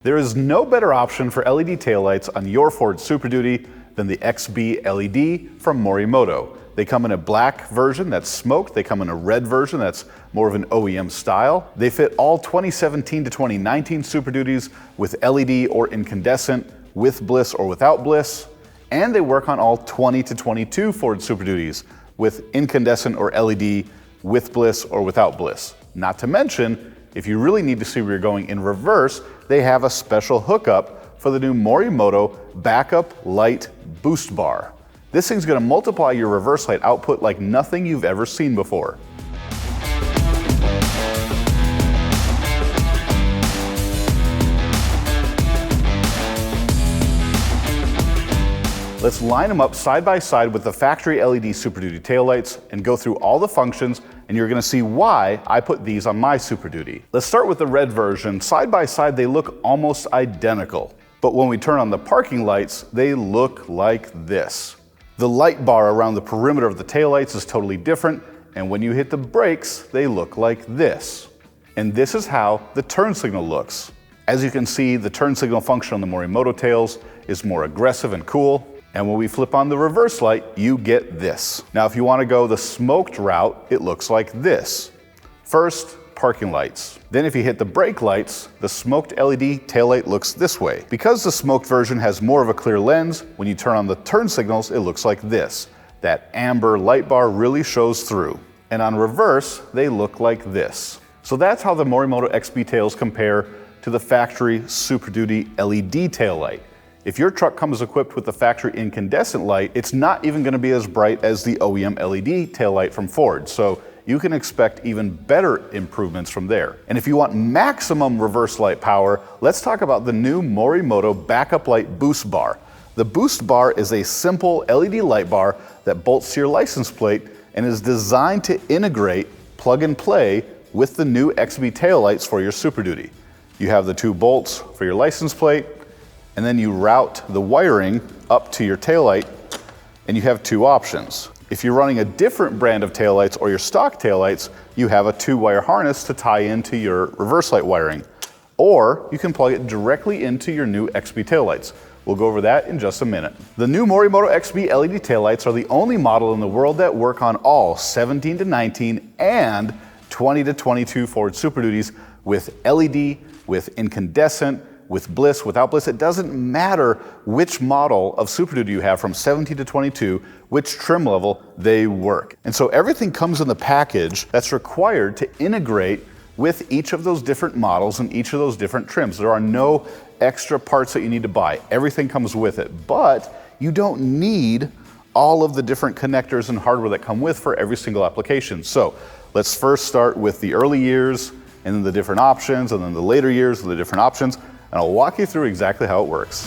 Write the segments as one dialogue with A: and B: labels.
A: There is no better option for LED taillights on your Ford Super Duty than the XB LED from Morimoto. They come in a black version that's smoked, they come in a red version that's more of an OEM style. They fit all 2017 to 2019 Super Duties with LED or incandescent, with BLIS or without BLIS, and they work on all 20 to 22 Ford Super Duties with incandescent or LED, with BLIS or without BLIS. Not to mention, if you really need to see where you're going in reverse, they have a special hookup for the new Morimoto Backup Light Boost Bar. This thing's gonna multiply your reverse light output like nothing you've ever seen before. Let's line them up side by side with the factory LED Super Duty taillights and go through all the functions, and you're gonna see why I put these on my Super Duty. Let's start with the red version. Side by side, they look almost identical. But when we turn on the parking lights, they look like this. The light bar around the perimeter of the taillights is totally different, and when you hit the brakes, they look like this. And this is how the turn signal looks. As you can see, the turn signal function on the Morimoto tails is more aggressive and cool. And when we flip on the reverse light, you get this. Now, if you want to go the smoked route, it looks like this. First, parking lights. Then if you hit the brake lights, the smoked LED taillight looks this way. Because the smoked version has more of a clear lens, when you turn on the turn signals, it looks like this. That amber light bar really shows through. And on reverse, they look like this. So that's how the Morimoto XB tails compare to the factory Super Duty LED taillight. If your truck comes equipped with the factory incandescent light, it's not even going to be as bright as the OEM LED taillight from Ford, so you can expect even better improvements from there. And if you want maximum reverse light power, let's talk about the new Morimoto Backup Light Boost Bar. The Boost Bar is a simple LED light bar that bolts to your license plate and is designed to integrate plug and play with the new XB taillights for your Super Duty. You have the two bolts for your license plate, and then you route the wiring up to your taillight, and you have two options. If you're running a different brand of taillights or your stock taillights, you have a 2-wire harness to tie into your reverse light wiring. Or you can plug it directly into your new XB taillights. We'll go over that in just a minute. The new Morimoto XB LED taillights are the only model in the world that work on all 17 to 19 and 20 to 22 Ford Super Duties with LED, with incandescent, with BLIS, without BLIS. It doesn't matter which model of Super Duty you have from 17 to 22, which trim level, they work. And so everything comes in the package that's required to integrate with each of those different models and each of those different trims. There are no extra parts that you need to buy. Everything comes with it, but you don't need all of the different connectors and hardware that come with for every single application. So let's first start with the early years, and then the different options, and then the later years with the different options. And I'll walk you through exactly how it works.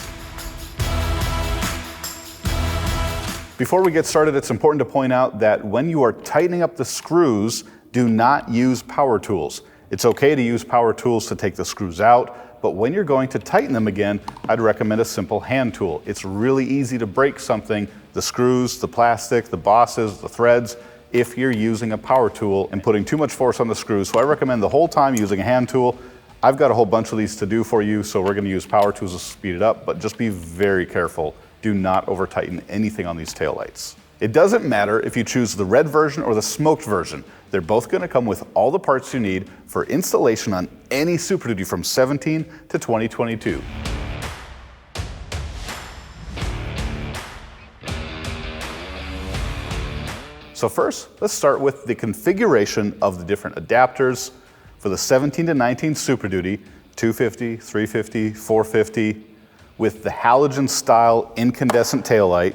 A: Before we get started, it's important to point out that when you are tightening up the screws, do not use power tools. It's okay to use power tools to take the screws out, but when you're going to tighten them again, I'd recommend a simple hand tool. It's really easy to break something, the screws, the plastic, the bosses, the threads, if you're using a power tool and putting too much force on the screws. So I recommend the whole time using a hand tool. I've got a whole bunch of these to do for you, so we're going to use power tools to speed it up, but just be very careful. Do not over tighten anything on these taillights. It doesn't matter if you choose the red version or the smoked version. They're both going to come with all the parts you need for installation on any Super Duty from 17 to 2022. So first, let's start with the configuration of the different adapters. For the 17 to 19 Super Duty, 250, 350, 450, with the halogen style incandescent taillight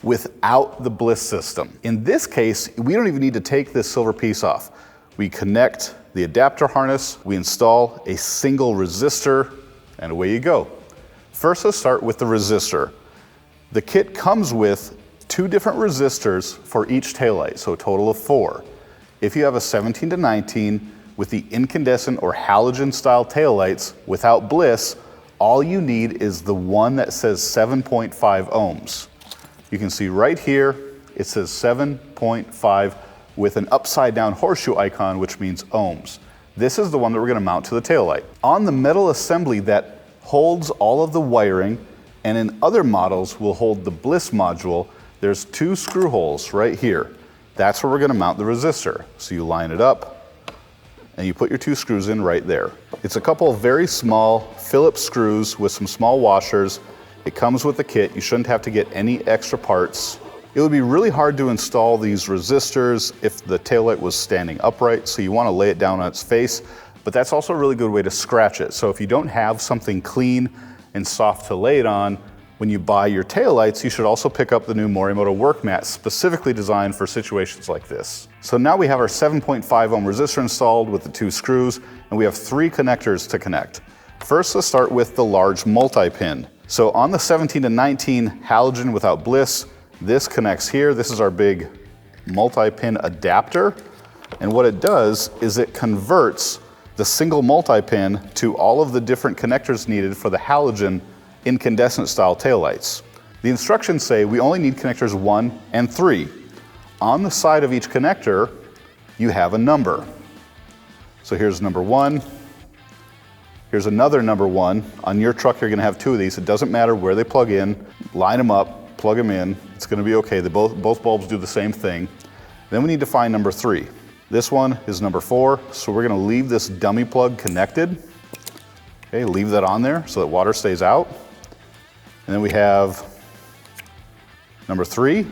A: without the BLIS system. In this case, we don't even need to take this silver piece off. We connect the adapter harness, we install a single resistor, and away you go. First, let's start with the resistor. The kit comes with 2 different resistors for each taillight, so a total of 4. If you have a 17 to 19, with the incandescent or halogen style taillights without BLIS, all you need is the one that says 7.5 ohms. You can see right here, it says 7.5 with an upside down horseshoe icon, which means ohms. This is the one that we're going to mount to the taillight. On the metal assembly that holds all of the wiring, and in other models will hold the BLIS module. There's 2 screw holes right here. That's where we're going to mount the resistor. So you line it up and you put your 2 screws in right there. It's a couple of very small Phillips screws with some small washers. It comes with the kit. You shouldn't have to get any extra parts. It would be really hard to install these resistors if the taillight was standing upright, so you want to lay it down on its face, but that's also a really good way to scratch it. So if you don't have something clean and soft to lay it on, when you buy your taillights, you should also pick up the new Morimoto work mat specifically designed for situations like this. So now we have our 7.5 ohm resistor installed with the 2 screws, and we have 3 connectors to connect. First, let's start with the large multi-pin. So on the 17 to 19 halogen without BLIS, this connects here. This is our big multi-pin adapter. And what it does is it converts the single multi-pin to all of the different connectors needed for the halogen incandescent style taillights. The instructions say we only need connectors 1 and 3. On the side of each connector, you have a number. So here's number 1. Here's another number 1. On your truck, you're going to have 2 of these. It doesn't matter where they plug in. Line them up, plug them in. It's going to be okay. Both bulbs do the same thing. Then we need to find number 3. This one is number 4, so we're going to leave this dummy plug connected. Okay, leave that on there so that water stays out. And then we have number 3, so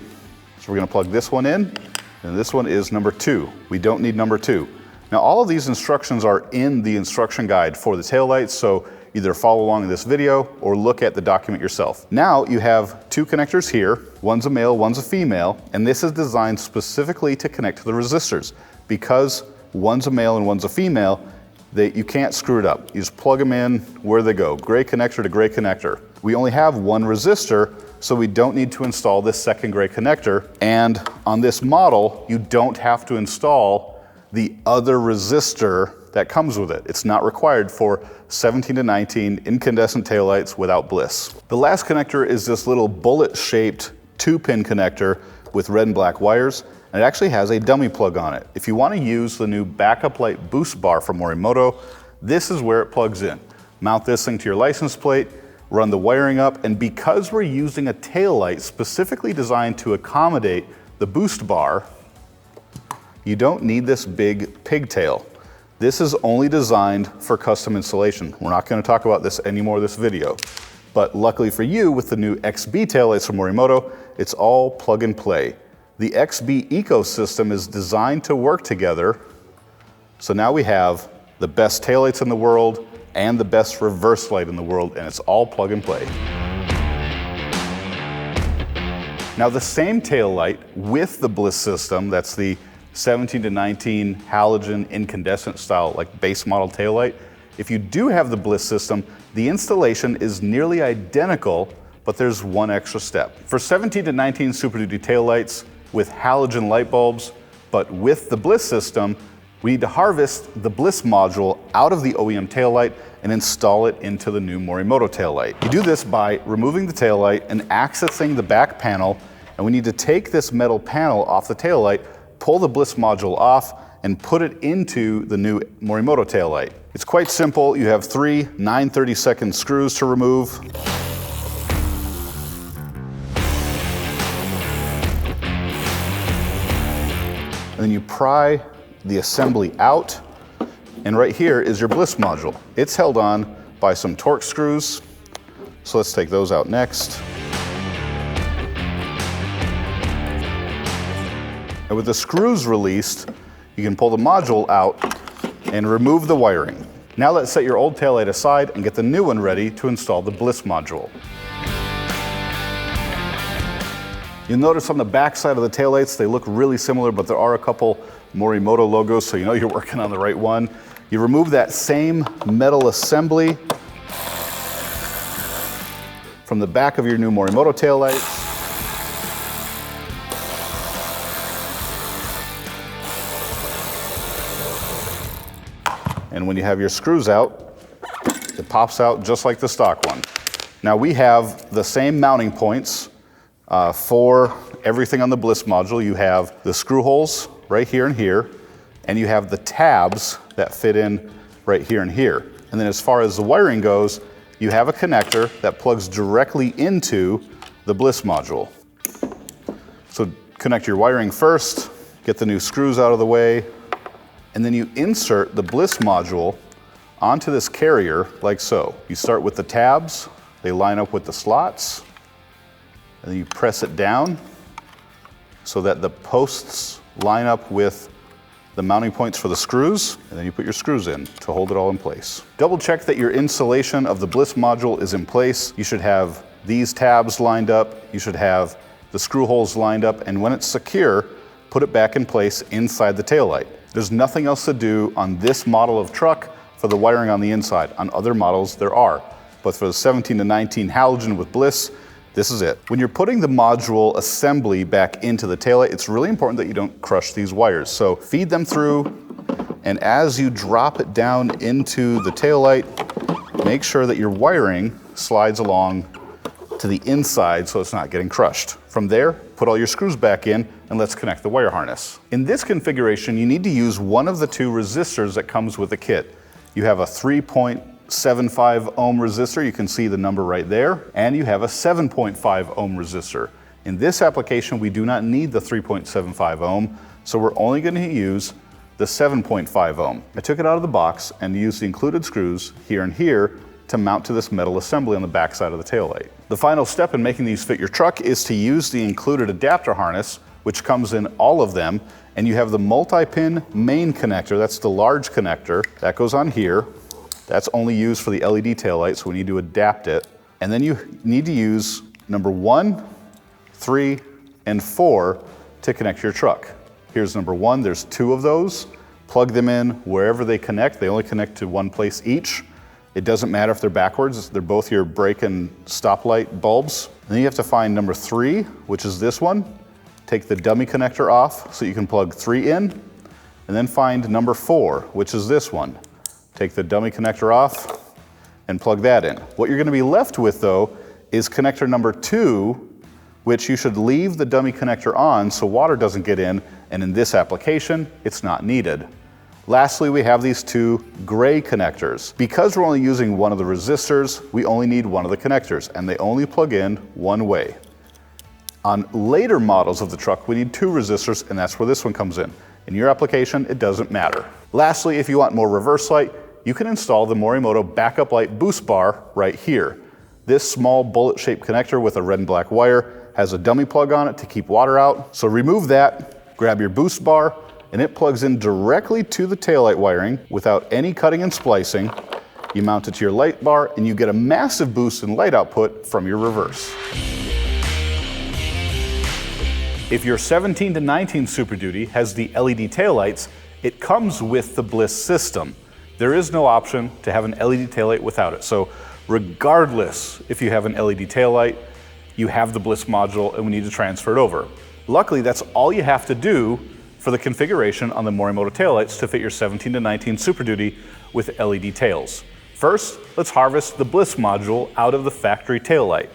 A: we're going to plug this one in, and this one is number 2. We don't need number 2. Now all of these instructions are in the instruction guide for the taillights, so either follow along in this video or look at the document yourself. Now you have 2 connectors here. One's a male, one's a female, and this is designed specifically to connect to the resistors. Because one's a male and one's a female, you can't screw it up. You just plug them in where they go, gray connector to gray connector. We only have 1 resistor, so we don't need to install this second gray connector. And on this model, you don't have to install the other resistor that comes with it. It's not required for 17 to 19 incandescent taillights without BLIS. The last connector is this little bullet-shaped 2-pin connector with red and black wires, and it actually has a dummy plug on it. If you want to use the new backup light boost bar from Morimoto, this is where it plugs in. Mount this thing to your license plate, run the wiring up, and because we're using a taillight specifically designed to accommodate the boost bar, you don't need this big pigtail. This is only designed for custom installation. We're not going to talk about this anymore this video. But luckily for you, with the new XB taillights from Morimoto, it's all plug and play. The XB ecosystem is designed to work together. So now we have the best taillights in the world and the best reverse light in the world, and it's all plug and play. Now the same taillight with the BLIS system, that's the 17 to 19 halogen incandescent style, like base model taillight. If you do have the BLIS system, the installation is nearly identical, but there's one extra step. For 17 to 19 Super Duty taillights with halogen light bulbs, but with the BLIS system, we need to harvest the BLIS module out of the OEM taillight and install it into the new Morimoto taillight. You do this by removing the taillight and accessing the back panel, and we need to take this metal panel off the taillight, pull the BLIS module off, and put it into the new Morimoto taillight. It's quite simple. You have 3 9/32 screws to remove. And then you pry the assembly out, and right here is your BLIS module. It's held on by some Torx screws, so let's take those out next. And with the screws released, you can pull the module out and remove the wiring. Now let's set your old taillight aside and get the new one ready to install the BLIS module. You'll notice on the back side of the taillights, they look really similar, but there are a couple Morimoto logos, so you know you're working on the right one. You remove that same metal assembly from the back of your new Morimoto taillight. And when you have your screws out, it pops out just like the stock one. Now we have the same mounting points for everything on the BLIS module. You have the screw holes right here and here, and you have the tabs that fit in right here and here. And then as far as the wiring goes, you have a connector that plugs directly into the BLIS module. So connect your wiring first, get the new screws out of the way, and then you insert the BLIS module onto this carrier like so. You start with the tabs, they line up with the slots, and then you press it down so that the posts line up with the mounting points for the screws, and then you put your screws in to hold it all in place. Double check that your insulation of the BLIS module is in place. You should have these tabs lined up, you should have the screw holes lined up, and when it's secure, put it back in place inside the taillight. There's nothing else to do on this model of truck for the wiring on the inside. On other models there are, but for the 17 to 19 halogen with BLIS, this is it. When you're putting the module assembly back into the taillight, it's really important that you don't crush these wires. So feed them through, and as you drop it down into the taillight, make sure that your wiring slides along to the inside so it's not getting crushed. From there, put all your screws back in and let's connect the wire harness. In this configuration, you need to use one of the two resistors that comes with the kit. You have a 3.75 ohm resistor, you can see the number right there, and you have a 7.5 ohm resistor. In this application, we do not need the 3.75 ohm, so we're only going to use the 7.5 ohm. I took it out of the box and used the included screws here and here to mount to this metal assembly on the back side of the taillight. The final step in making these fit your truck is to use the included adapter harness, which comes in all of them, and you have the multi-pin main connector, that's the large connector, that goes on here. That's only used for the LED taillight, so we need to adapt it. And then you need to use number 1, 3, and 4 to connect your truck. Here's number 1, there's 2 of those. Plug them in wherever they connect. They only connect to one place each. It doesn't matter if they're backwards, they're both your brake and stoplight bulbs. And then you have to find number 3, which is this one. Take the dummy connector off so you can plug 3 in, and then find number 4, which is this one. Take the dummy connector off and plug that in. What you're going to be left with though is connector number 2, which you should leave the dummy connector on so water doesn't get in, and in this application, it's not needed. Lastly, we have these 2 gray connectors. Because we're only using one of the resistors, we only need one of the connectors, and they only plug in one way. On later models of the truck, we need 2 resistors, and that's where this one comes in. In your application, it doesn't matter. Lastly, if you want more reverse light, you can install the Morimoto backup light boost bar right here. This small bullet-shaped connector with a red and black wire has a dummy plug on it to keep water out. So remove that, grab your boost bar, and it plugs in directly to the taillight wiring without any cutting and splicing. You mount it to your light bar, and you get a massive boost in light output from your reverse. If your 17 to 19 Super Duty has the LED taillights, it comes with the BLIS system. There is no option to have an LED taillight without it. So regardless if you have an LED taillight, you have the BLIS module and we need to transfer it over. Luckily, that's all you have to do for the configuration on the Morimoto taillights to fit your 17 to 19 Super Duty with LED tails. First, let's harvest the BLIS module out of the factory taillight.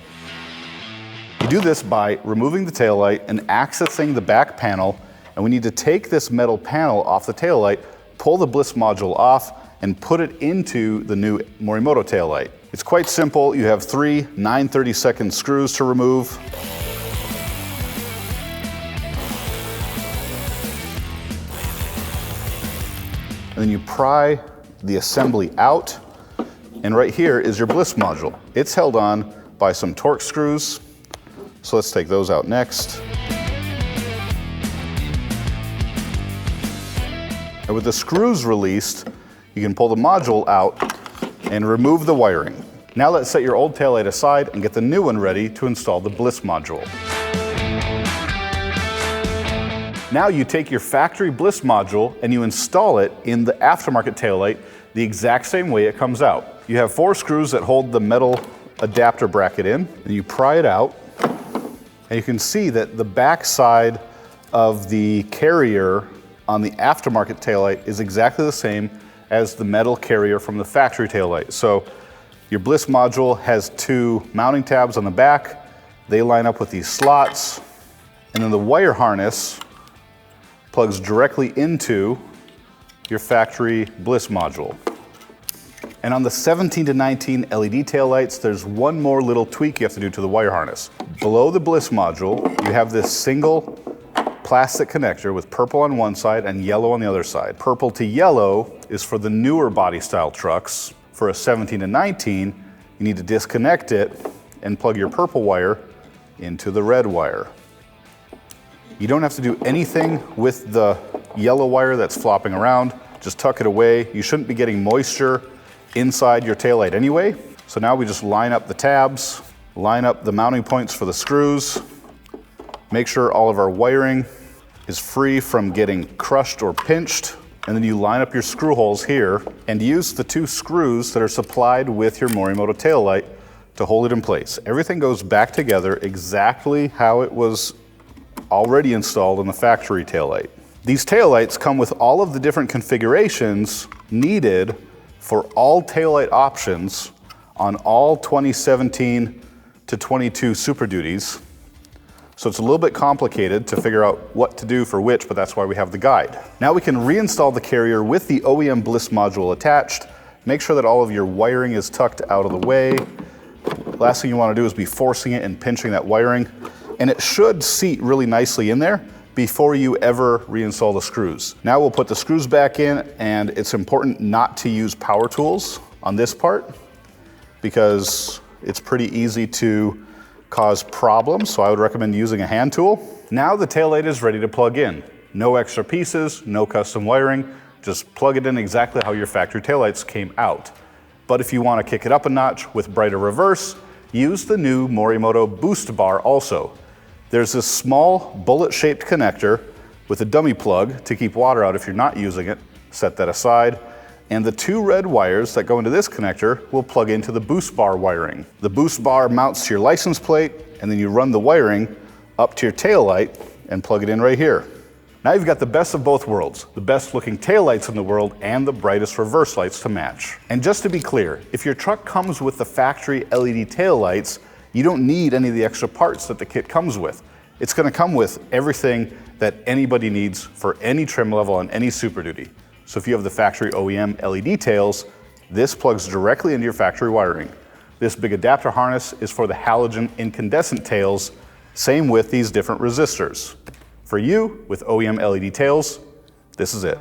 A: You do this by removing the taillight and accessing the back panel, and we need to take this metal panel off the taillight, pull the BLIS module off, and put it into the new Morimoto taillight. It's quite simple. You have 3 9/32 screws to remove. And then you pry the assembly out, and right here is your BLIS module. It's held on by some Torx screws, so let's take those out next. And with the screws released, you can pull the module out and remove the wiring. Now let's set your old taillight aside and get the new one ready to install the BLIS module. Now you take your factory BLIS module and you install it in the aftermarket taillight the exact same way it comes out. You have 4 screws that hold the metal adapter bracket in, and you pry it out, and you can see that the back side of the carrier on the aftermarket taillight is exactly the same as the metal carrier from the factory taillight. So your BLIS module has 2 mounting tabs on the back. They line up with these slots, and then the wire harness plugs directly into your factory BLIS module. And on the 17 to 19 LED taillights, there's one more little tweak you have to do to the wire harness. Below the BLIS module, you have this single plastic connector with purple on one side and yellow on the other side. Purple to yellow is for the newer body style trucks. For a 17 to 19, you need to disconnect it and plug your purple wire into the red wire. You don't have to do anything with the yellow wire that's flopping around. Just tuck it away. You shouldn't be getting moisture inside your taillight anyway. So now we just line up the tabs, line up the mounting points for the screws, make sure all of our wiring is free from getting crushed or pinched, and then you line up your screw holes here and use the 2 screws that are supplied with your Morimoto taillight to hold it in place. Everything goes back together exactly how it was already installed in the factory taillight. These taillights come with all of the different configurations needed for all taillight options on all 2017 to 22 Super Duties. So it's a little bit complicated to figure out what to do for which, but that's why we have the guide. Now we can reinstall the carrier with the OEM BLIS module attached. Make sure that all of your wiring is tucked out of the way. Last thing you want to do is be forcing it and pinching that wiring. And it should seat really nicely in there before you ever reinstall the screws. Now we'll put the screws back in, and it's important not to use power tools on this part because it's pretty easy to cause problems, so I would recommend using a hand tool. Now the taillight is ready to plug in. No extra pieces, no custom wiring, just plug it in exactly how your factory taillights came out. But if you want to kick it up a notch with brighter reverse, use the new Morimoto boost bar also. There's this small bullet-shaped connector with a dummy plug to keep water out if you're not using it. Set that aside. And the 2 red wires that go into this connector will plug into the boost bar wiring. The boost bar mounts to your license plate, and then you run the wiring up to your taillight and plug it in right here. Now you've got the best of both worlds, the best looking taillights in the world and the brightest reverse lights to match. And just to be clear, if your truck comes with the factory LED taillights, you don't need any of the extra parts that the kit comes with. It's going to come with everything that anybody needs for any trim level on any Super Duty. So if you have the factory OEM LED tails, this plugs directly into your factory wiring. This big adapter harness is for the halogen incandescent tails, same with these different resistors. For you, with OEM LED tails, this is it.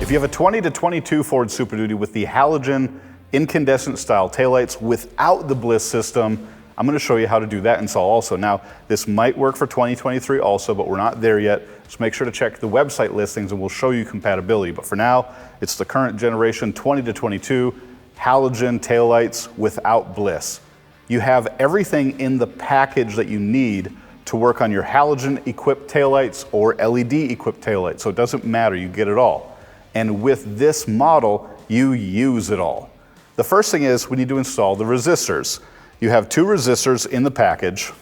A: If you have a 20 to 22 Ford Super Duty with the halogen incandescent style taillights without the BLIS system, I'm going to show you how to do that install also. Now, this might work for 2023 also, but we're not there yet. So make sure to check the website listings and we'll show you compatibility. But for now, it's the current generation 20 to 22 halogen taillights without BLIS. You have everything in the package that you need to work on your halogen equipped taillights or LED equipped taillights. So it doesn't matter, you get it all. And with this model, you use it all. The first thing is we need to install the resistors. You have 2 resistors in the package.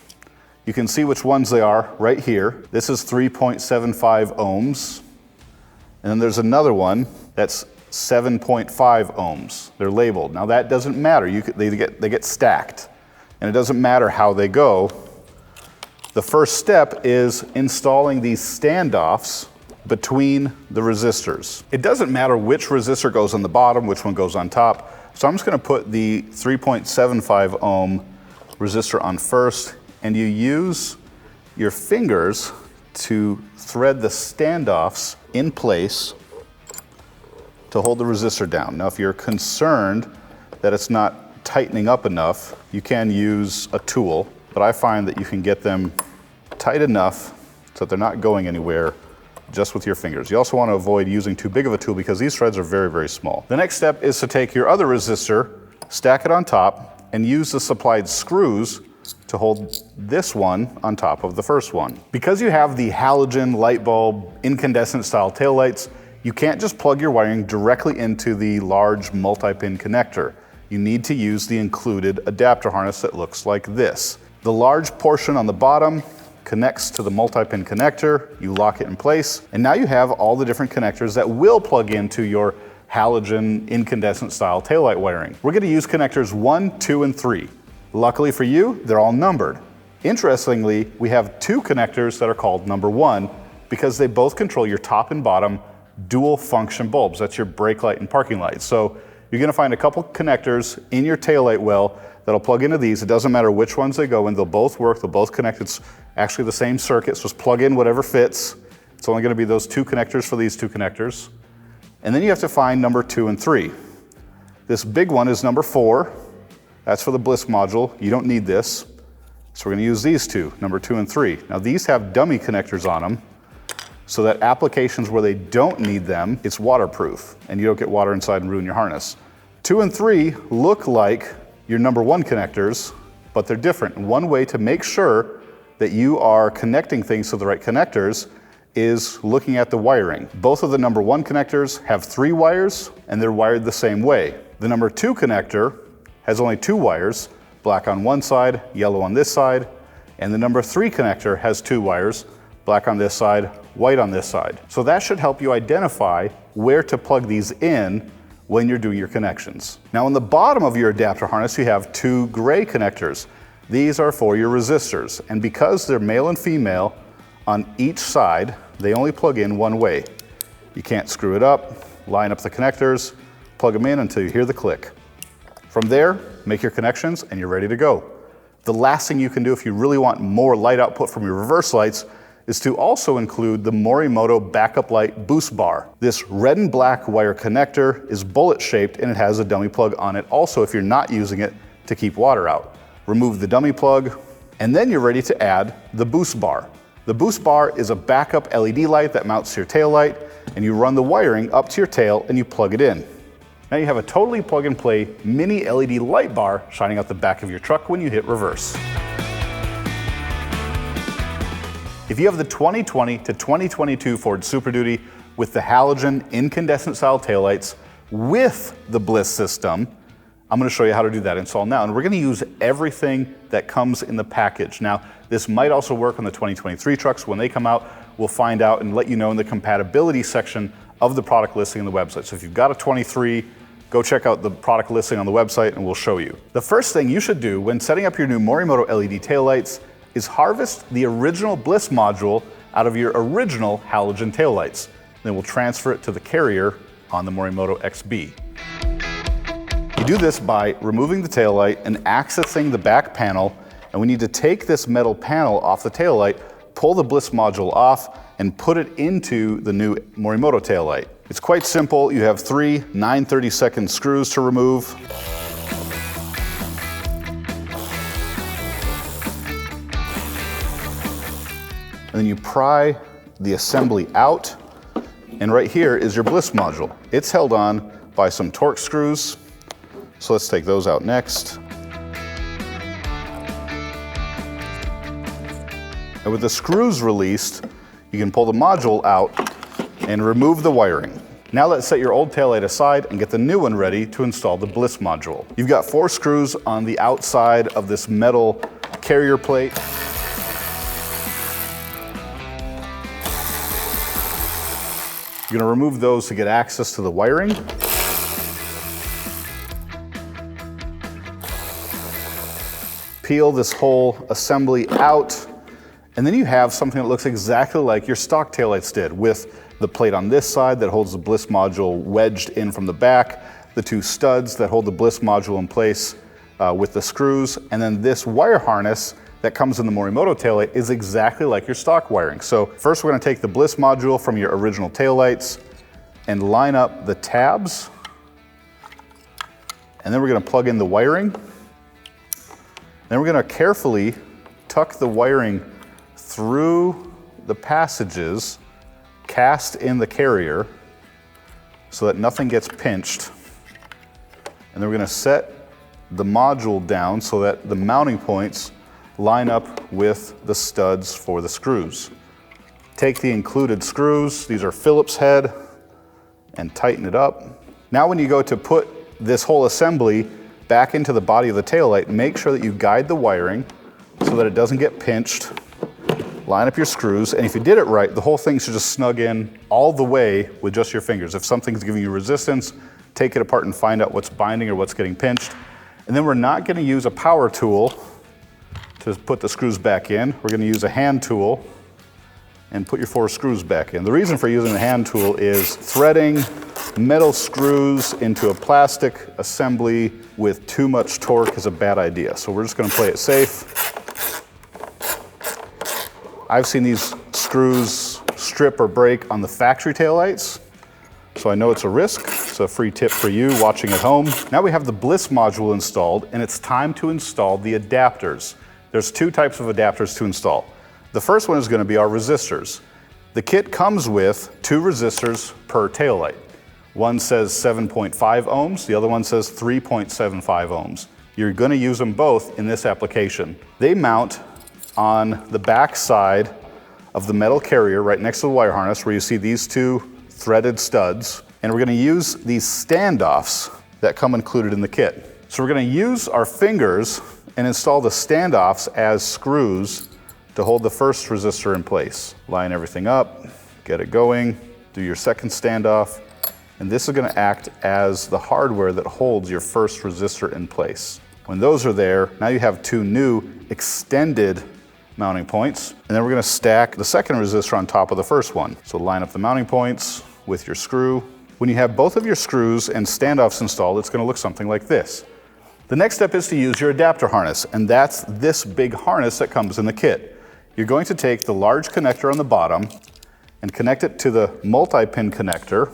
A: You can see which ones they are right here. This is 3.75 ohms. And then there's another one that's 7.5 ohms. They're labeled. Now that doesn't matter. They get stacked. And it doesn't matter how they go. The first step is installing these standoffs between the resistors. It doesn't matter which resistor goes on the bottom, which one goes on top. So I'm just going to put the 3.75 ohm resistor on first, and you use your fingers to thread the standoffs in place to hold the resistor down. Now if you're concerned that it's not tightening up enough, you can use a tool, but I find that you can get them tight enough so that they're not going anywhere just with your fingers. You also want to avoid using too big of a tool because these threads are very, very small. The next step is to take your other resistor, stack it on top, and use the supplied screws to hold this one on top of the first one. Because you have the halogen light bulb incandescent style taillights, you can't just plug your wiring directly into the large multi-pin connector. You need to use the included adapter harness that looks like this. The large portion on the bottom connects to the multi-pin connector, you lock it in place, and now you have all the different connectors that will plug into your halogen incandescent style taillight wiring. We're going to use connectors 1, 2, and 3. Luckily for you, they're all numbered. Interestingly, we have 2 connectors that are called number 1 because they both control your top and bottom dual function bulbs. That's your brake light and parking light. So you're gonna find a couple connectors in your taillight well that'll plug into these. It doesn't matter which ones they go in, they'll both work, they'll both connect. It's actually the same circuit, so just plug in whatever fits. It's only gonna be those two connectors for these two connectors. And then you have to find number 2 and 3. This big one is number 4. That's for the BLIS module. You don't need this. So we're gonna use these two, number 2 and 3. Now these have dummy connectors on them, so that applications where they don't need them, it's waterproof, and you don't get water inside and ruin your harness. 2 and 3 look like your number 1 connectors, but they're different. And one way to make sure that you are connecting things to the right connectors is looking at the wiring. Both of the number 1 connectors have 3 wires, and they're wired the same way. The number 2 connector has only 2 wires, black on one side, yellow on this side, and the number 3 connector has 2 wires, black on this side, white on this side. So that should help you identify where to plug these in when you're doing your connections. Now on the bottom of your adapter harness, you have 2 gray connectors. These are for your resistors, and because they're male and female on each side, they only plug in one way. You can't screw it up, line up the connectors, plug them in until you hear the click. From there, make your connections and you're ready to go. The last thing you can do if you really want more light output from your reverse lights is to also include the Morimoto backup light boost bar. This red and black wire connector is bullet shaped and it has a dummy plug on it also if you're not using it to keep water out. Remove the dummy plug and then you're ready to add the boost bar. The boost bar is a backup LED light that mounts to your tail light, and you run the wiring up to your tail and you plug it in. Now you have a totally plug and play mini LED light bar shining out the back of your truck when you hit reverse. If you have the 2020 to 2022 Ford Super Duty with the halogen incandescent style taillights with the BLIS system, I'm going to show you how to do that install now. And we're going to use everything that comes in the package. Now, this might also work on the 2023 trucks. When they come out, we'll find out and let you know in the compatibility section of the product listing on the website. So if you've got a 23, go check out the product listing on the website and we'll show you. The first thing you should do when setting up your new Morimoto LED taillights is harvest the original BLIS module out of your original halogen taillights. Then we'll transfer it to the carrier on the Morimoto XB. You do this by removing the taillight and accessing the back panel, and we need to take this metal panel off the taillight, pull the BLIS module off, and put it into the new Morimoto taillight. It's quite simple. You have 3 9/32 screws to remove. And then you pry the assembly out, and right here is your BLIS module. It's held on by some Torx screws, so let's take those out next. And with the screws released, you can pull the module out and remove the wiring. Now let's set your old taillight aside and get the new one ready to install the BLIS module. You've got 4 screws on the outside of this metal carrier plate. You're going to remove those to get access to the wiring. Peel this whole assembly out, and then you have something that looks exactly like your stock taillights did, with the plate on this side that holds the BLIS module wedged in from the back, the 2 studs that hold the BLIS module in place with the screws, and then this wire harness that comes in the Morimoto taillight is exactly like your stock wiring. So first we're going to take the BLIS module from your original taillights and line up the tabs, and then we're going to plug in the wiring. Then we're going to carefully tuck the wiring through the passages, cast in the carrier so that nothing gets pinched. And then we're going to set the module down so that the mounting points line up with the studs for the screws. Take the included screws, these are Phillips head, and tighten it up. Now when you go to put this whole assembly back into the body of the taillight, make sure that you guide the wiring so that it doesn't get pinched. Line up your screws, and if you did it right, the whole thing should just snug in all the way with just your fingers. If something's giving you resistance, take it apart and find out what's binding or what's getting pinched. And then we're not going to use a power tool to put the screws back in. We're going to use a hand tool and put your 4 screws back in. The reason for using the hand tool is threading metal screws into a plastic assembly with too much torque is a bad idea. So we're just going to play it safe. I've seen these screws strip or break on the factory taillights, so I know it's a risk. It's a free tip for you watching at home. Now we have the BLIS module installed, and it's time to install the adapters. There's 2 types of adapters to install. The first one is going to be our resistors. The kit comes with 2 resistors per taillight. One says 7.5 ohms, the other one says 3.75 ohms. You're going to use them both in this application. They mount on the back side of the metal carrier right next to the wire harness where you see these 2 threaded studs. And we're going to use these standoffs that come included in the kit. So we're going to use our fingers and install the standoffs as screws to hold the first resistor in place. Line everything up, get it going, do your second standoff, and this is going to act as the hardware that holds your first resistor in place. When those are there, now you have 2 new extended mounting points, and then we're going to stack the second resistor on top of the first one. So line up the mounting points with your screw. When you have both of your screws and standoffs installed, it's going to look something like this. The next step is to use your adapter harness, and that's this big harness that comes in the kit. You're going to take the large connector on the bottom and connect it to the multi-pin connector,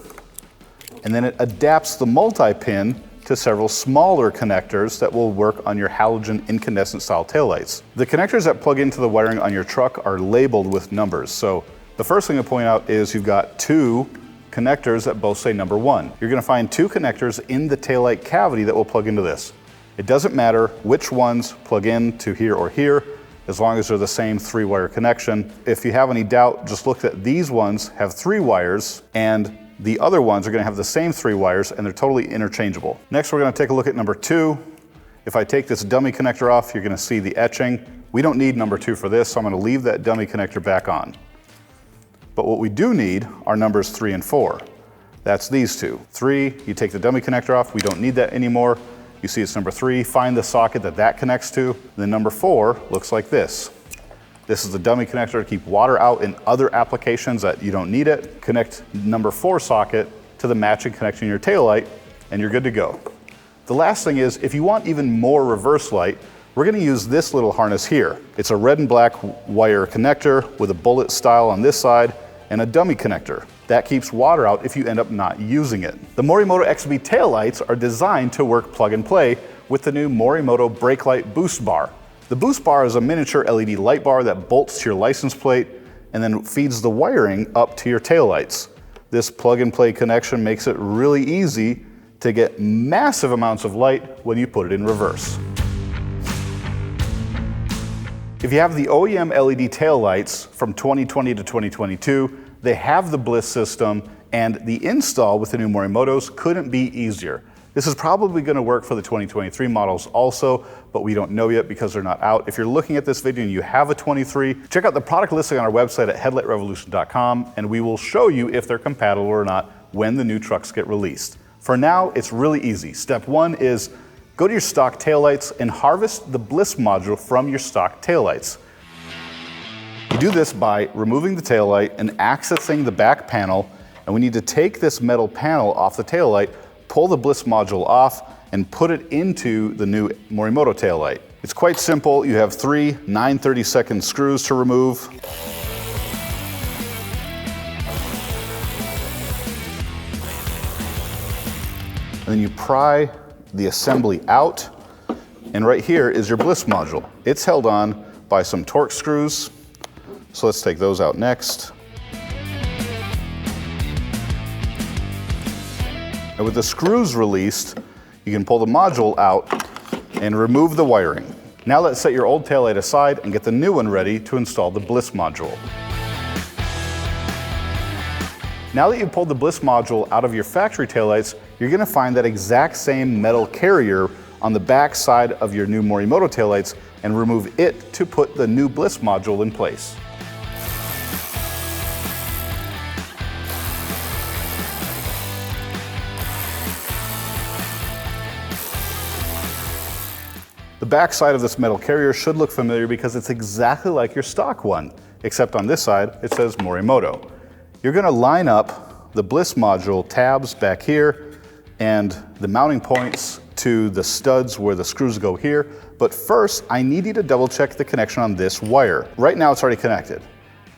A: and then it adapts the multi-pin to several smaller connectors that will work on your halogen incandescent style taillights. The connectors that plug into the wiring on your truck are labeled with numbers. So the first thing to point out is you've got 2 connectors that both say number 1. You're going to find 2 connectors in the taillight cavity that will plug into this. It doesn't matter which ones plug in to here or here, as long as they're the same 3-wire connection. If you have any doubt, just look that these ones have 3 wires and the other ones are going to have the same 3 wires, and they're totally interchangeable. Next, we're going to take a look at number 2. If I take this dummy connector off, you're going to see the etching. We don't need number 2 for this, so I'm going to leave that dummy connector back on. But what we do need are numbers 3 and 4. That's these 2. 3, you take the dummy connector off, we don't need that anymore. You see it's number 3, find the socket that connects to. And then number 4 looks like this. This is the dummy connector to keep water out in other applications that you don't need it. Connect number 4 socket to the matching connection in your taillight, and you're good to go. The last thing is, if you want even more reverse light, we're going to use this little harness here. It's a red and black wire connector with a bullet style on this side and a dummy connector. That keeps water out if you end up not using it. The Morimoto XB taillights are designed to work plug and play with the new Morimoto brake light boost bar. The boost bar is a miniature LED light bar that bolts to your license plate and then feeds the wiring up to your taillights. This plug and play connection makes it really easy to get massive amounts of light when you put it in reverse. If you have the OEM LED taillights from 2020 to 2022, they have the BLIS system, and the install with the new Morimotos couldn't be easier. This is probably going to work for the 2023 models also, but we don't know yet because they're not out. If you're looking at this video and you have a 23, check out the product listing on our website at headlightrevolution.com, and we will show you if they're compatible or not when the new trucks get released. For now, it's really easy. Step 1 is go to your stock taillights and harvest the BLIS module from your stock taillights. You do this by removing the taillight and accessing the back panel, and we need to take this metal panel off the taillight, pull the BLIS module off, and put it into the new Morimoto taillight. It's quite simple. You have 3 9/32 screws to remove. And then you pry the assembly out, and right here is your BLIS module. It's held on by some Torx screws, so let's take those out next. And with the screws released, you can pull the module out and remove the wiring. Now let's set your old taillight aside and get the new one ready to install the BLIS module. Now that you've pulled the BLIS module out of your factory taillights, you're going to find that exact same metal carrier on the back side of your new Morimoto taillights and remove it to put the new BLIS module in place. The back side of this metal carrier should look familiar because it's exactly like your stock one. except on this side, it says Morimoto. You're gonna line up the BLIS module tabs back here and the mounting points to the studs where the screws go here. But first, I need you to double check the connection on this wire. Right now it's already connected,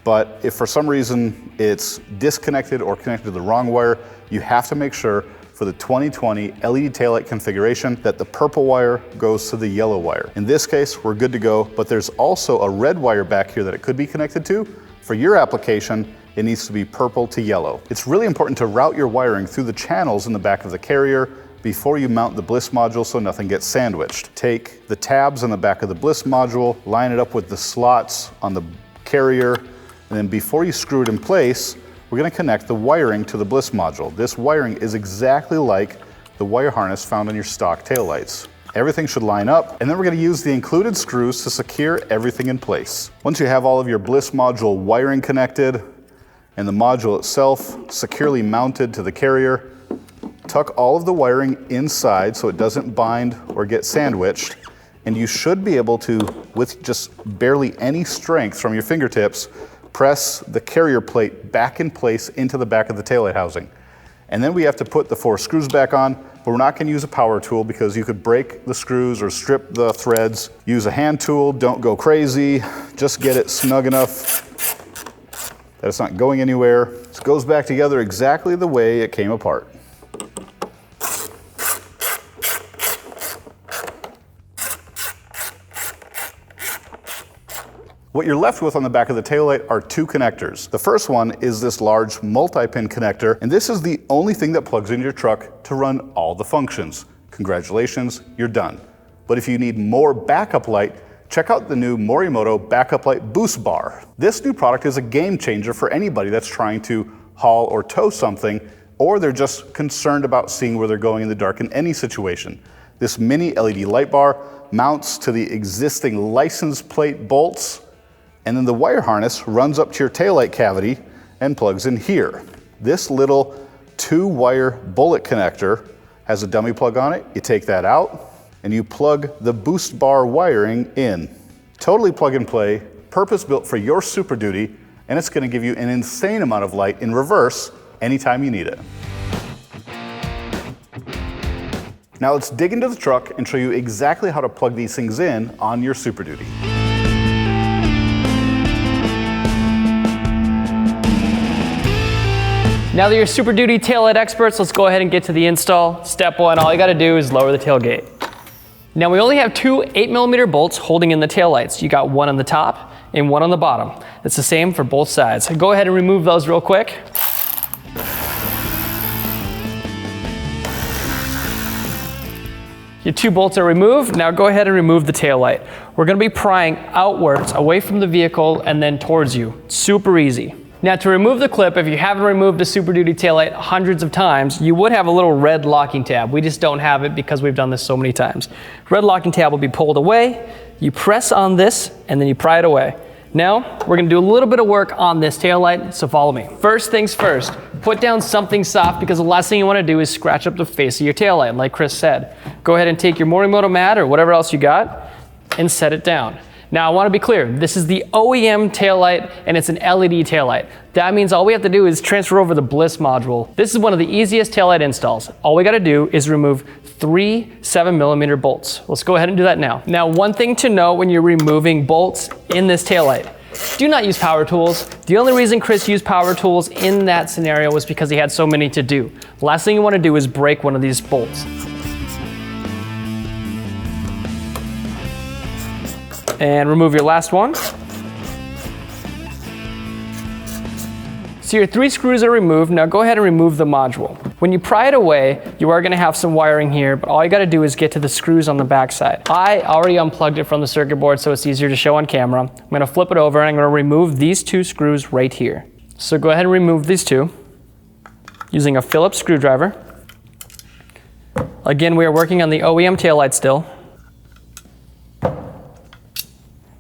A: but if for some reason it's disconnected or connected to the wrong wire, you have to make sure for the 2020 LED taillight configuration that the purple wire goes to the yellow wire. In this case, we're good to go, but there's also a red wire back here that it could be connected to. For your application, it needs to be purple to yellow. It's really important to route your wiring through the channels in the back of the carrier before you mount the BLIS module so nothing gets sandwiched. Take the tabs on the back of the BLIS module, line it up with the slots on the carrier, and then before you screw it in place, we're gonna connect the wiring to the BLIS module. This wiring is exactly like the wire harness found on your stock taillights. Everything should line up, and then we're gonna use the included screws to secure everything in place. Once you have all of your BLIS module wiring connected and the module itself securely mounted to the carrier, tuck all of the wiring inside so it doesn't bind or get sandwiched, and you should be able to, with just barely any strength from your fingertips, press the carrier plate back in place into the back of the taillight housing. And then we have to put the 4 screws back on, but we're not gonna use a power tool because you could break the screws or strip the threads. Use a hand tool, don't go crazy, just get it snug enough that it's not going anywhere. This goes back together exactly the way it came apart. What you're left with on the back of the taillight are 2 connectors. The first one is this large multi-pin connector, and this is the only thing that plugs into your truck to run all the functions. Congratulations, you're done. But if you need more backup light, check out the new Morimoto Backup Light Boost Bar. This new product is a game changer for anybody that's trying to haul or tow something, or they're just concerned about seeing where they're going in the dark in any situation. This mini LED light bar mounts to the existing license plate bolts, and then the wire harness runs up to your taillight cavity and plugs in here. This little 2-wire bullet connector has a dummy plug on it. You take that out and you plug the boost bar wiring in. Totally plug and play, purpose built for your Super Duty, and it's gonna give you an insane amount of light in reverse anytime you need it. Now let's dig into the truck and show you exactly how to plug these things in on your Super Duty.
B: Now that you're Super Duty taillight experts, let's go ahead and get to the install. Step 1, all you gotta do is lower the tailgate. Now we only have 2 8mm bolts holding in the taillights. You got 1 on the top and 1 on the bottom. It's the same for both sides. Go ahead and remove those real quick. Your 2 bolts are removed. Now go ahead and remove the taillight. We're gonna be prying outwards, away from the vehicle, and then towards you. Super easy. Now to remove the clip, if you haven't removed a Super Duty taillight hundreds of times, you would have a little red locking tab. We just don't have it because we've done this so many times. Red locking tab will be pulled away, you press on this, and then you pry it away. Now, we're gonna do a little bit of work on this taillight, so follow me. First things first, put down something soft because the last thing you wanna do is scratch up the face of your taillight, like Chris said. Go ahead and take your Morimoto mat or whatever else you got and set it down. Now I want to be clear, this is the OEM taillight and it's an LED taillight. That means all we have to do is transfer over the BLIS module. This is one of the easiest taillight installs. All we got to do is remove 3 7mm bolts. Let's go ahead and do that now. Now one thing to know when you're removing bolts in this taillight, do not use power tools. The only reason Chris used power tools in that scenario was because he had so many to do. Last thing you want to do is break one of these bolts. And remove your last one. So your 3 screws are removed. Now go ahead and remove the module. When you pry it away, you are gonna have some wiring here, but all you gotta do is get to the screws on the back side. I already unplugged it from the circuit board so it's easier to show on camera. I'm gonna flip it over and I'm gonna remove these 2 screws right here. So go ahead and remove these 2 using a Phillips screwdriver. Again, we are working on the OEM taillight still.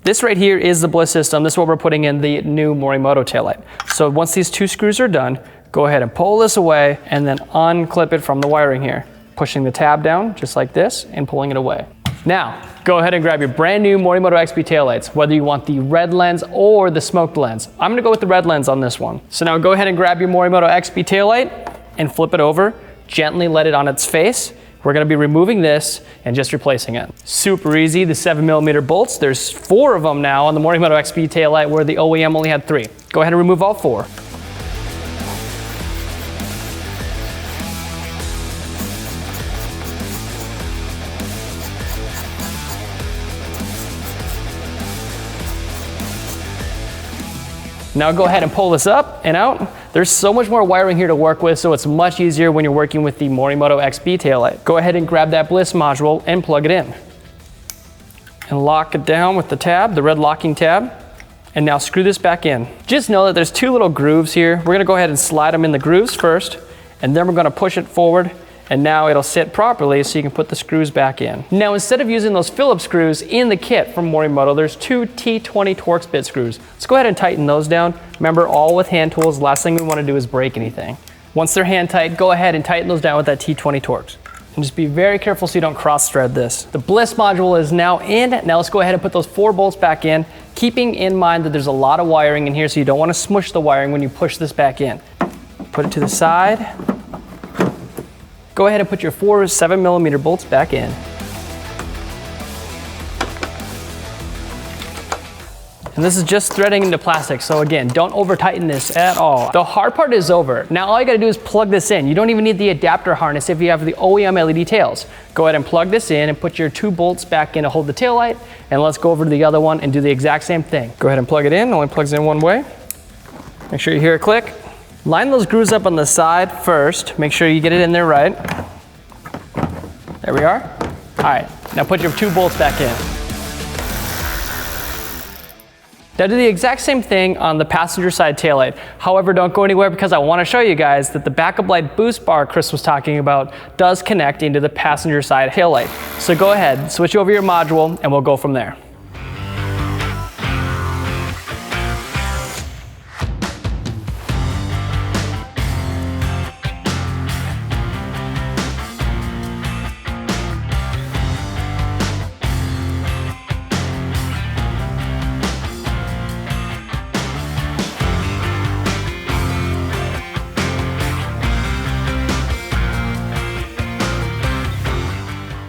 B: This right here is the BLIS system. This is what we're putting in the new Morimoto taillight. So once these 2 screws are done, go ahead and pull this away and then unclip it from the wiring here. Pushing the tab down just like this and pulling it away. Now, go ahead and grab your brand new Morimoto XP taillights, whether you want the red lens or the smoked lens. I'm gonna go with the red lens on this one. So now go ahead and grab your Morimoto XP taillight and flip it over. Gently let it on its face. We're gonna be removing this and just replacing it. Super easy, the 7mm bolts. There's 4 of them now on the Morimoto XP taillight where the OEM only had 3. Go ahead and remove all 4. Now go ahead and pull this up and out. There's so much more wiring here to work with, so it's much easier when you're working with the Morimoto XP taillight. Go ahead and grab that BLIS module and plug it in. And lock it down with the tab, the red locking tab. And now screw this back in. Just know that there's 2 little grooves here. We're gonna go ahead and slide them in the grooves first, and then we're gonna push it forward, and now it'll sit properly so you can put the screws back in. Now instead of using those Phillips screws in the kit from Morimoto, there's 2 T20 Torx bit screws. Let's go ahead and tighten those down. Remember, all with hand tools. Last thing we want to do is break anything. Once they're hand tight, go ahead and tighten those down with that T20 Torx. And just be very careful so you don't cross thread this. The BLIS module is now in. Now let's go ahead and put those 4 bolts back in, keeping in mind that there's a lot of wiring in here, so you don't want to smush the wiring when you push this back in. Put it to the side. Go ahead and put your 4 7mm bolts back in. And this is just threading into plastic, so again, don't over tighten this at all. The hard part is over. Now all you gotta do is plug this in. You don't even need the adapter harness if you have the OEM LED tails. Go ahead and plug this in and put your 2 bolts back in to hold the tail light, and let's go over to the other one and do the exact same thing. Go ahead and plug it in, only plugs in one way. Make sure you hear a click. Line those grooves up on the side first. Make sure you get it in there right. There we are. All right, now put your 2 bolts back in. Now do the exact same thing on the passenger side taillight. However, don't go anywhere because I want to show you guys that the backup light boost bar Chris was talking about does connect into the passenger side taillight. So go ahead, switch over your module, and we'll go from there.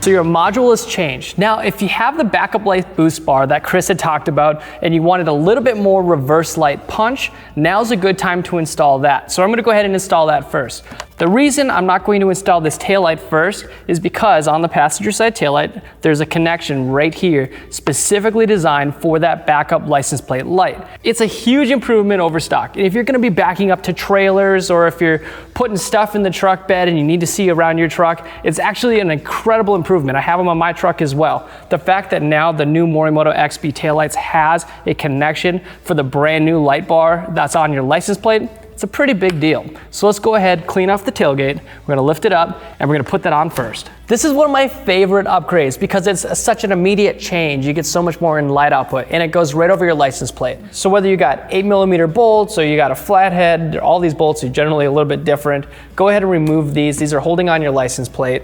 B: So your module has changed. Now, if you have the backup light boost bar that Chris had talked about and you wanted a little bit more reverse light punch, now's a good time to install that. So I'm gonna go ahead and install that first. The reason I'm not going to install this taillight first is because on the passenger side taillight, there's a connection right here specifically designed for that backup license plate light. It's a huge improvement over stock. And if you're gonna be backing up to trailers or if you're putting stuff in the truck bed and you need to see around your truck, it's actually an incredible improvement. I have them on my truck as well. The fact that now the new Morimoto XP taillights has a connection for the brand new light bar that's on your license plate, it's a pretty big deal. So let's go ahead, clean off the tailgate. We're gonna lift it up and we're gonna put that on first. This is one of my favorite upgrades because it's such an immediate change. You get so much more in light output and it goes right over your license plate. So whether you got 8mm bolts or you got a flathead, all these bolts are generally a little bit different. Go ahead and remove these. These are holding on your license plate.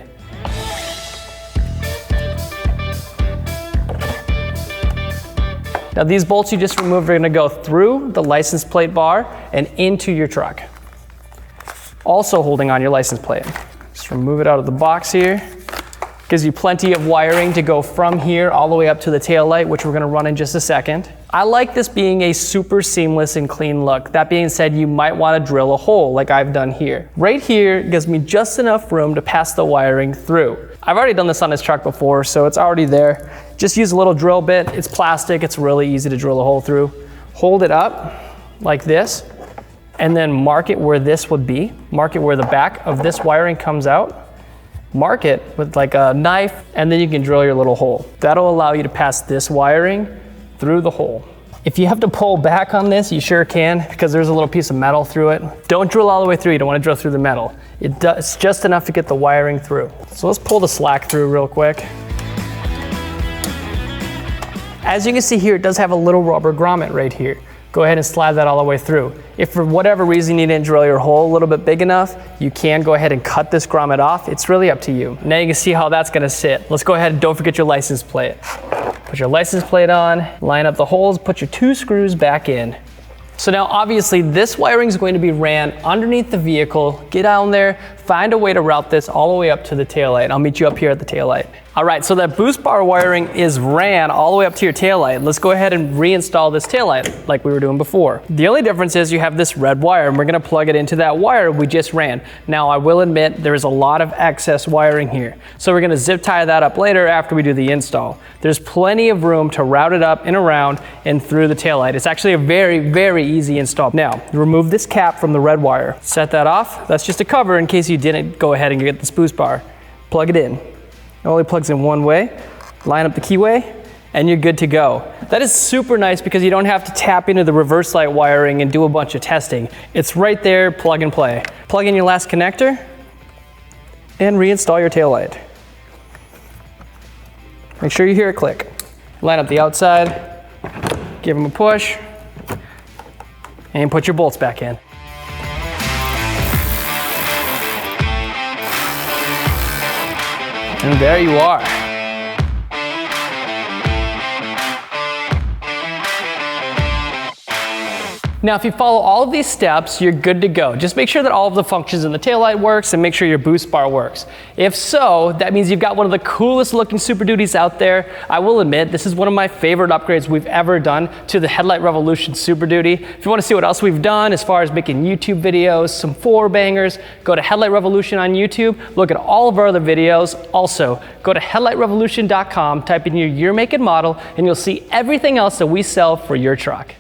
B: Now these bolts you just removed are gonna go through the license plate bar and into your truck. Also holding on your license plate. Just remove it out of the box here. Gives you plenty of wiring to go from here all the way up to the tail light, which we're gonna run in just a second. I like this being a super seamless and clean look. That being said, you might wanna drill a hole like I've done here. Right here gives me just enough room to pass the wiring through. I've already done this on this truck before, so it's already there. Just use a little drill bit. It's plastic, it's really easy to drill a hole through. Hold it up like this, and then mark it where this would be. Mark it where the back of this wiring comes out. Mark it with like a knife, and then you can drill your little hole. That'll allow you to pass this wiring through the hole. If you have to pull back on this, you sure can, because there's a little piece of metal through it. Don't drill all the way through, you don't want to drill through the metal. It's just enough to get the wiring through. So let's pull the slack through real quick. As you can see here, it does have a little rubber grommet right here. Go ahead and slide that all the way through. If for whatever reason you didn't drill your hole a little bit big enough, you can go ahead and cut this grommet off. It's really up to you. Now you can see how that's gonna sit. Let's go ahead and don't forget your license plate. Put your license plate on, line up the holes, put your 2 screws back in. So now obviously this wiring is going to be ran underneath the vehicle. Get down there, find a way to route this all the way up to the taillight. I'll meet you up here at the taillight. All right, so that boost bar wiring is ran all the way up to your taillight. Let's go ahead and reinstall this taillight like we were doing before. The only difference is you have this red wire and we're gonna plug it into that wire we just ran. Now I will admit there's a lot of excess wiring here. So we're gonna zip tie that up later after we do the install. There's plenty of room to route it up and around and through the taillight. It's actually a very, very easy install. Now, remove this cap from the red wire. Set that off. That's just a cover in case you didn't go ahead and get this boost bar. Plug it in. It only plugs in one way. Line up the keyway, and you're good to go. That is super nice because you don't have to tap into the reverse light wiring and do a bunch of testing. It's right there, plug and play. Plug in your last connector, and reinstall your taillight. Make sure you hear it click. Line up the outside, give them a push, and put your bolts back in. And there you are. Now, if you follow all of these steps, you're good to go. Just make sure that all of the functions in the taillight works and make sure your boost bar works. If so, that means you've got one of the coolest looking Super Duties out there. I will admit, this is one of my favorite upgrades we've ever done to the Headlight Revolution Super Duty. If you want to see what else we've done as far as making YouTube videos, some 4-bangers, go to Headlight Revolution on YouTube, look at all of our other videos. Also, go to headlightrevolution.com, type in your year, make, and model, and you'll see everything else that we sell for your truck.